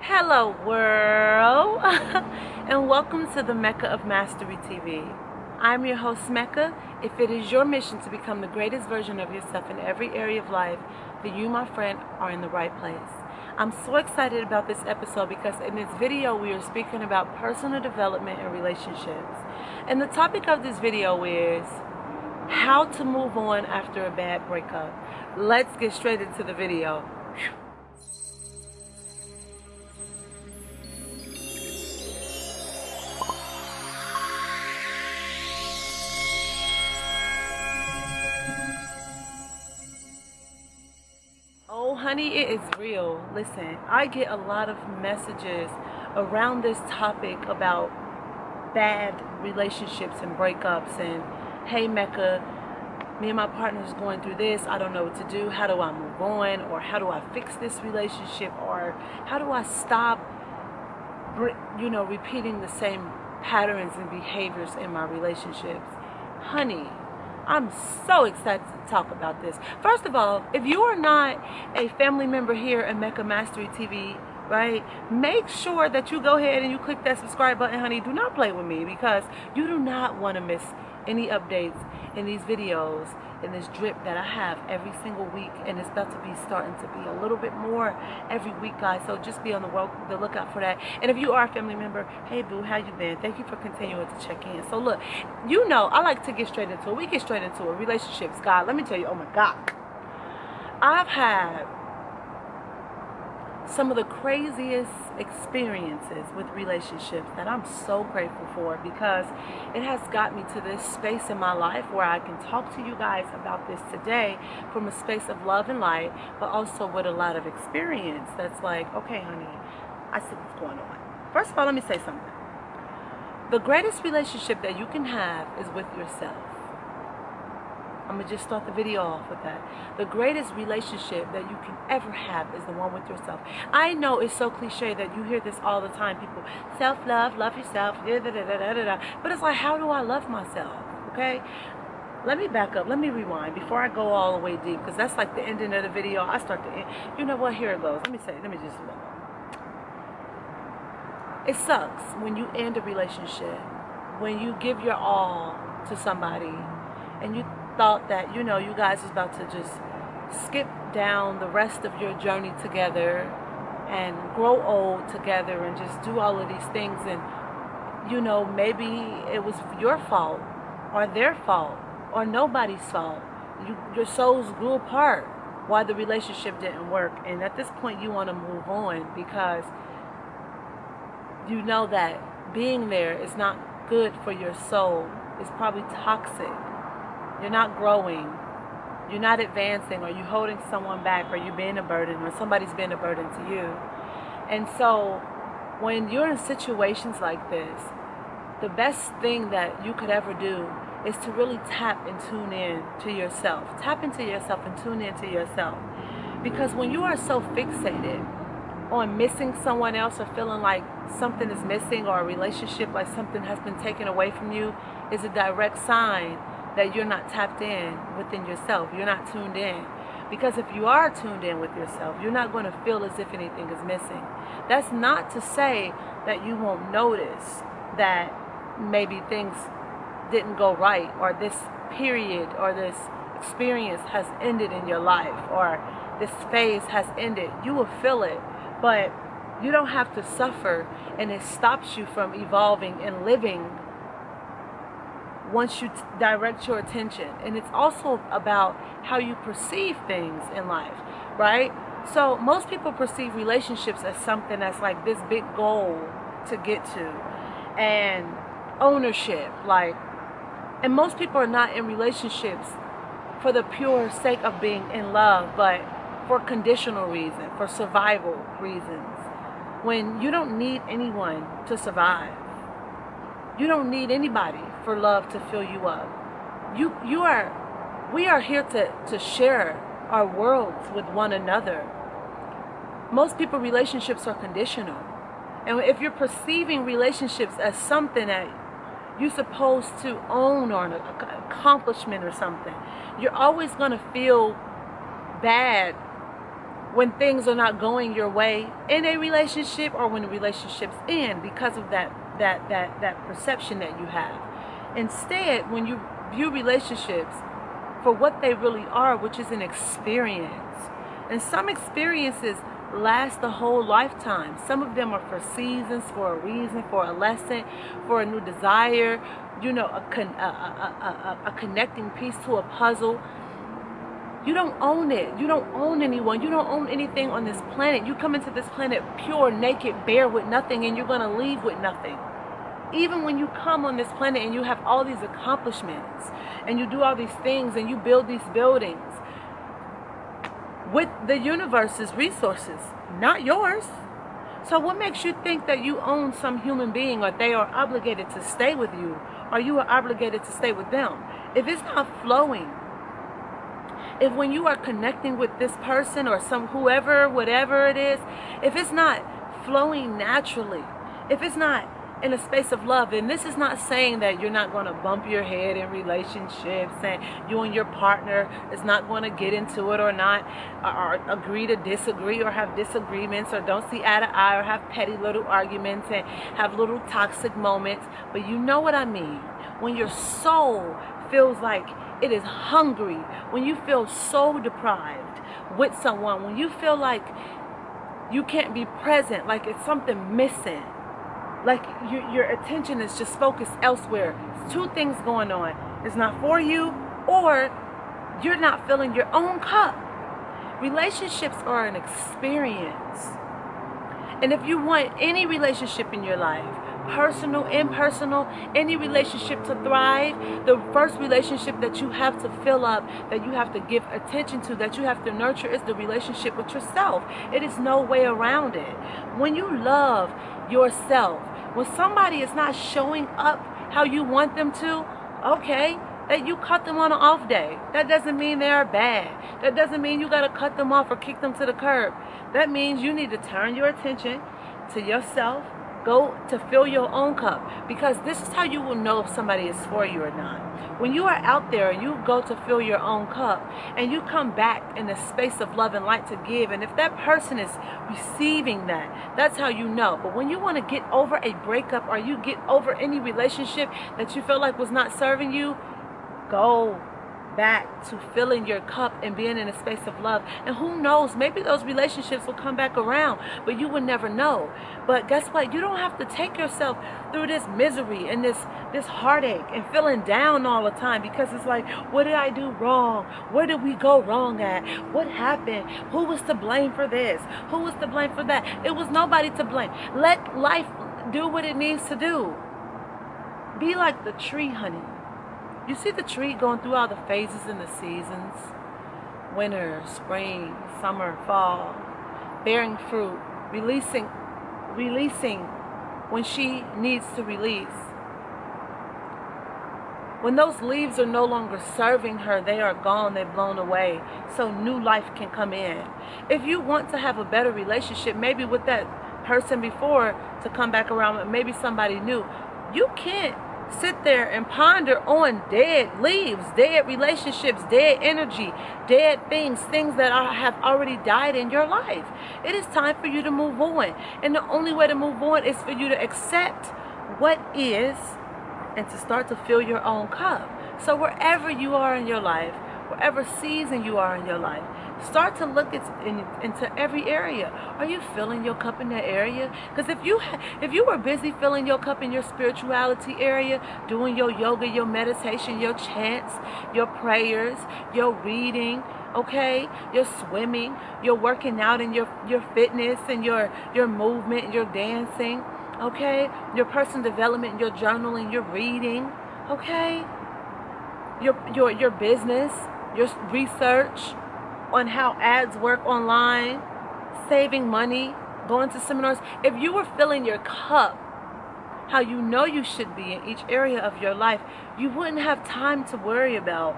Hello world and welcome to the Mecca of Mastery TV. I'm your host Mecca. If it is your mission to become the greatest version of yourself in every area of life, then you, my friend, are in the right place. I'm so excited about this episode because in this video we are speaking about personal development and relationships. And the topic of this video is how to move on after a bad breakup. Let's get straight into the video. Oh, honey, it is real. Listen, I get a lot of messages around this topic about bad relationships and breakups. And hey, Mecca, me and my partner is going through this. I don't know what to do. How do I move on? Or how do I fix this relationship? Or how do I stop, repeating the same patterns and behaviors in my relationships? Honey, I'm so excited to talk about this. First of all, if you are not a family member here at Mecca Mastery TV, right, make sure that you go ahead and you click that subscribe button, honey. Do not play with me because you do not want to miss any updates in these videos, in this drip that I have every single week, and it's about to be starting to be a little bit more every week, guys. So just be on the lookout for that. And if you are a family member, hey boo, how you been? Thank you for continuing to check in. So look, I like to get straight into it. We get straight into it. Relationships, God, let me tell you, oh my God, I've had some of the craziest experiences with relationships that I'm so grateful for, because it has got me to this space in my life where I can talk to you guys about this today from a space of love and light, but also with a lot of experience that's like, okay, honey, I see what's going on. First of all, let me say something. The greatest relationship that you can have is with yourself. I'm going to just start the video off with that. The greatest relationship that you can ever have is the one with yourself. I know it's so cliche that you hear this all the time. People, self-love, love yourself, da, da, da, da, da, da. But it's like, how do I love myself? Okay? Let me back up. Let me rewind before I go all the way deep, because that's like the ending of the video. I start to end. You know what? Here it goes. Let me just look. It sucks when you end a relationship, when you give your all to somebody, and you thought that, you guys is about to just skip down the rest of your journey together and grow old together and just do all of these things. And, maybe it was your fault or their fault or nobody's fault. Your souls grew apart while the relationship didn't work. And at this point, you want to move on because you know that being there is not good for your soul. It's probably toxic. You're not growing, you're not advancing, or you're holding someone back, or you're being a burden, or somebody's being a burden to you. And so when you're in situations like this, the best thing that you could ever do is to really tap and tune in to yourself. Tap into yourself and tune into yourself. Because when you are so fixated on missing someone else, or feeling like something is missing, or a relationship like something has been taken away from you, is a direct sign that you're not tapped in within yourself. You're not tuned in. Because if you are tuned in with yourself, you're not going to feel as if anything is missing. That's not to say that you won't notice that maybe things didn't go right, or this period or this experience has ended in your life, or this phase has ended. You will feel it, but you don't have to suffer, and it stops you from evolving and living once you direct your attention. And it's also about how you perceive things in life, right? So most people perceive relationships as something that's like this big goal to get to, and ownership, and most people are not in relationships for the pure sake of being in love, but for conditional reason, for survival reasons. When you don't need anyone to survive, you don't need anybody for love to fill you up. We are here to share our worlds with one another. Most people, relationships are conditional. And if you're perceiving relationships as something that you're supposed to own, or an accomplishment or something, you're always going to feel bad when things are not going your way in a relationship, or when the relationship's end, because of that perception that you have. Instead, when you view relationships for what they really are, which is an experience, and some experiences last the whole lifetime. Some of them are for seasons, for a reason, for a lesson, for a new desire, a connecting piece to a puzzle. You don't own it. You don't own anyone. You don't own anything on this planet. You come into this planet pure, naked, bare, with nothing, and you're going to leave with nothing. Even when you come on this planet and you have all these accomplishments, and you do all these things, and you build these buildings with the universe's resources, not yours. So what makes you think that you own some human being, or they are obligated to stay with you, or you are obligated to stay with them? If it's not flowing, if when you are connecting with this person or whoever, whatever it is, if it's not flowing naturally, if it's not in a space of love, and this is not saying that you're not going to bump your head in relationships, and you and your partner is not going to get into it, or not, or agree to disagree, or have disagreements, or don't see eye to eye, or have petty little arguments and have little toxic moments. But you know what I mean. When your soul feels like it is hungry, when you feel so deprived with someone, when you feel like you can't be present, like it's something missing, like your attention is just focused elsewhere. It's two things going on. It's not for you, or you're not filling your own cup. Relationships are an experience. And if you want any relationship in your life, personal, impersonal, any relationship to thrive, the first relationship that you have to fill up, that you have to give attention to, that you have to nurture, is the relationship with yourself. It is no way around it. When you love yourself, when somebody is not showing up how you want them to, okay, that you cut them on an off day. That doesn't mean they are bad. That doesn't mean you got to cut them off or kick them to the curb. That means you need to turn your attention to yourself. Go to fill your own cup, because this is how you will know if somebody is for you or not. When you are out there and you go to fill your own cup, and you come back in a space of love and light to give, and if that person is receiving that, that's how you know. But when you want to get over a breakup, or you get over any relationship that you feel like was not serving you, go back to filling your cup and being in a space of love. And who knows, maybe those relationships will come back around, but you will never know. But guess what? You don't have to take yourself through this misery and this heartache and feeling down all the time, because it's like, what did I do wrong? Where did we go wrong at? What happened? Who was to blame for this? Who was to blame for that? It was nobody to blame. Let life do what it needs to do. Be like the tree, honey. You see the tree going through all the phases and the seasons. Winter, spring, summer, fall. Bearing fruit. Releasing when she needs to release. When those leaves are no longer serving her, they are gone, they're blown away. So new life can come in. If you want to have a better relationship, maybe with that person before, to come back around with maybe somebody new, you can't sit there and ponder on dead leaves, dead relationships, dead energy, dead things that have already died in your life. It is time for you to move on. And the only way to move on is for you to accept what is, and to start to fill your own cup. So wherever you are in your life, whatever season you are in your life, start to look into every area. Are you filling your cup in that area? Because if you were busy filling your cup in your spirituality area, doing your yoga, your meditation, your chants, your prayers, your reading, okay, your swimming, your working out, and your fitness, and your movement, your dancing, okay, your personal development, your journaling, your reading, okay, your business, your research on how ads work online, saving money, going to seminars. If you were filling your cup how you know you should be in each area of your life, you wouldn't have time to worry about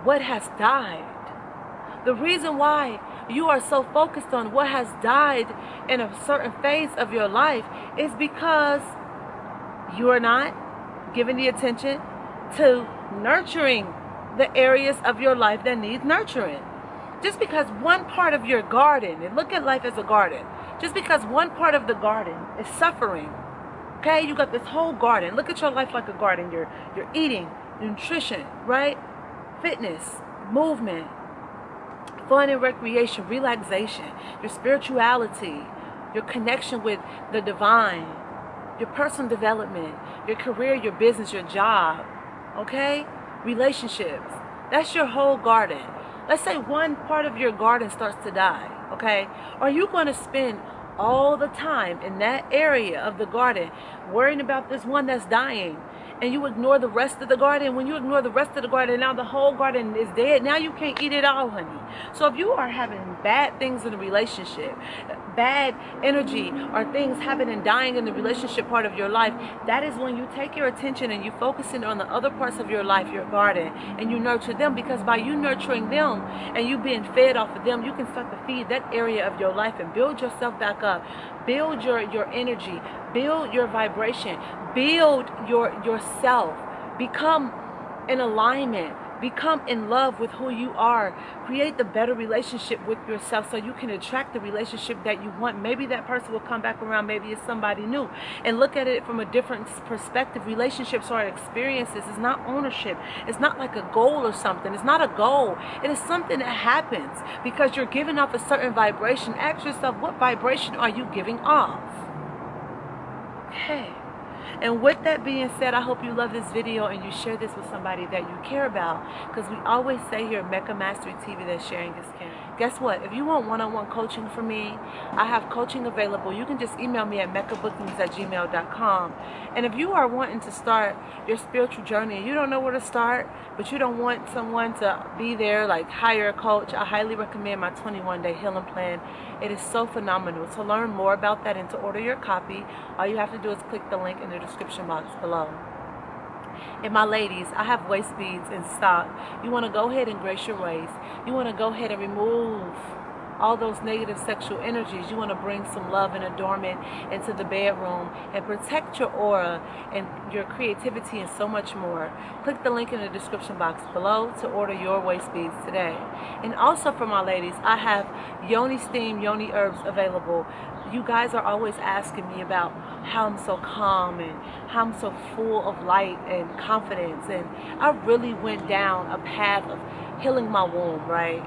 what has died. The reason why you are so focused on what has died in a certain phase of your life is because you are not giving the attention to nurturing the areas of your life that need nurturing. Just because one part of your garden, and look at life as a garden, just because one part of the garden is suffering, okay? You got this whole garden. Look at your life like a garden. You're eating, nutrition, right? Fitness, movement, fun and recreation, relaxation, your spirituality, your connection with the divine, your personal development, your career, your business, your job, okay? Relationships. That's your whole garden. Let's say one part of your garden starts to die, okay? Are you going to spend all the time in that area of the garden worrying about this one that's dying, and you ignore the rest of the garden? When you ignore the rest of the garden, now the whole garden is dead. Now you can't eat it all, honey. So if you are having bad things in a relationship, bad energy, or things happening and dying in the relationship part of your life, that is when you take your attention and you focus in on the other parts of your life, your garden, and you nurture them. Because by you nurturing them and you being fed off of them, you can start to feed that area of your life and build yourself back up, build your energy, build your vibration, build yourself, become in alignment, become in love with who you are, create the better relationship with yourself so you can attract the relationship that you want. Maybe that person will come back around, maybe it's somebody new. And look at it from a different perspective. Relationships are experiences. It's not ownership. It's not like a goal or something. It's not a goal. It is something that happens because you're giving off a certain vibration. Ask yourself, what vibration are you giving off? Okay. And with that being said, I hope you love this video and you share this with somebody that you care about. Because we always say here at Mecca Mastery TV that sharing is caring. Guess what? If you want one-on-one coaching from me, I have coaching available. You can just email me at meccabookings@gmail.com. And if you are wanting to start your spiritual journey and you don't know where to start, but you don't want someone to be there, like hire a coach, I highly recommend my 21-day healing plan. It is so phenomenal. To learn more about that and to order your copy, all you have to do is click the link in the description box below. And my ladies, I have waist beads in stock. You want to go ahead and grace your waist. You want to go ahead and remove all those negative sexual energies. You want to bring some love and adornment into the bedroom and protect your aura and your creativity and so much more. Click the link in the description box below to order your waist beads today. And also for my ladies, I have yoni steam, yoni herbs available. You guys are always asking me about how I'm so calm and how I'm so full of light and confidence. And I really went down a path of healing my womb, right?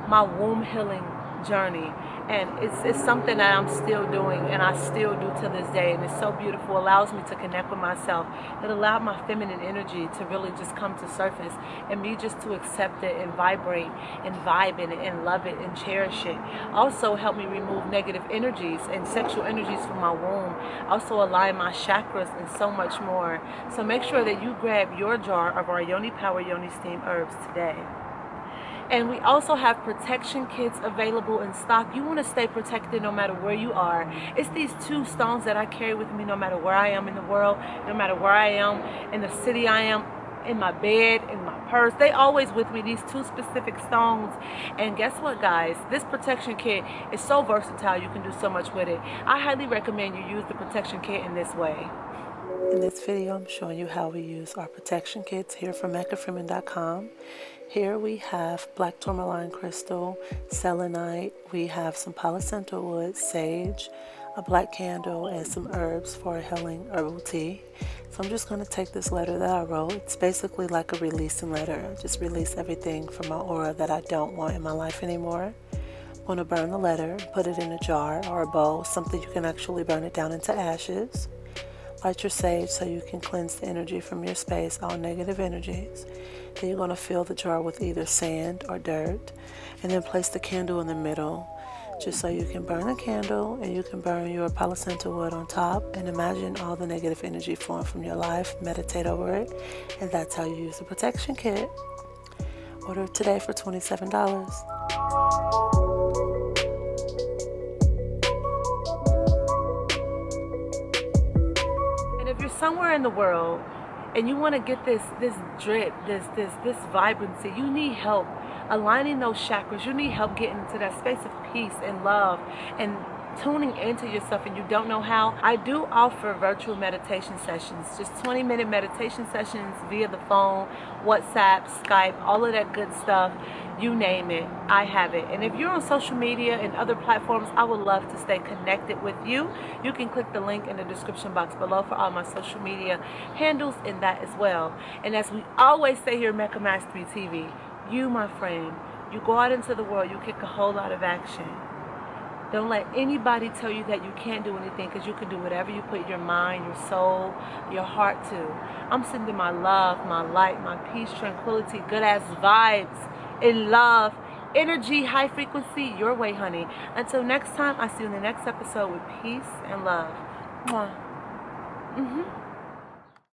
My womb healing journey, and it's something that I'm still doing and I still do to this day, and it's so beautiful. It allows me to connect with myself. It allowed my feminine energy to really just come to surface and me just to accept it and vibrate and vibe in it and love it and cherish it. Also help me remove negative energies and sexual energies from my womb. Also align my chakras and so much more. So make sure that you grab your jar of our Yoni Power Yoni Steam herbs today. And we also have protection kits available in stock. You want to stay protected no matter where you are. It's these two stones that I carry with me no matter where I am in the world, no matter where I am in the city I am, in my bed, in my purse. They always with me, these two specific stones. And guess what, guys? This protection kit is so versatile. You can do so much with it. I highly recommend you use the protection kit in this way. In this video, I'm showing you how we use our protection kits here from MeccaFreeman.com. Here we have black tourmaline crystal, selenite, we have some Palo Santo wood, sage, a black candle, and some herbs for a healing herbal tea. So I'm just going to take this letter that I wrote. It's basically like a releasing letter. I just release everything from my aura that I don't want in my life anymore. I'm going to burn the letter, put it in a jar or a bowl, something you can actually burn it down into ashes. Light your sage so you can cleanse the energy from your space, all negative energies. Then you're going to fill the jar with either sand or dirt, and then place the candle in the middle, just so you can burn a candle and you can burn your Palo Santo wood on top, and imagine all the negative energy flowing from your life. Meditate over it, and that's how you use the protection kit. Order it today for $27. If you're somewhere in the world and you want to get this drip, this vibrancy, you need help aligning those chakras. You need help getting into that space of peace and love and tuning into yourself, and you don't know how. I do offer virtual meditation sessions, just 20-minute meditation sessions via the phone, WhatsApp, Skype, all of that good stuff. you name it, I have it. And if you're on social media and other platforms, I would love to stay connected with you. You can click the link in the description box below for all my social media handles in that as well. And as we always say here at Mecca Mastery TV, you, my friend, you go out into the world, you kick a whole lot of action. Don't let anybody tell you that you can't do anything, because you can do whatever you put your mind, your soul, your heart to. I'm sending my love, my light, my peace, tranquility, good ass vibes, in love, energy, high frequency your way, honey. Until next time, I see you in the next episode with peace and love. Mwah.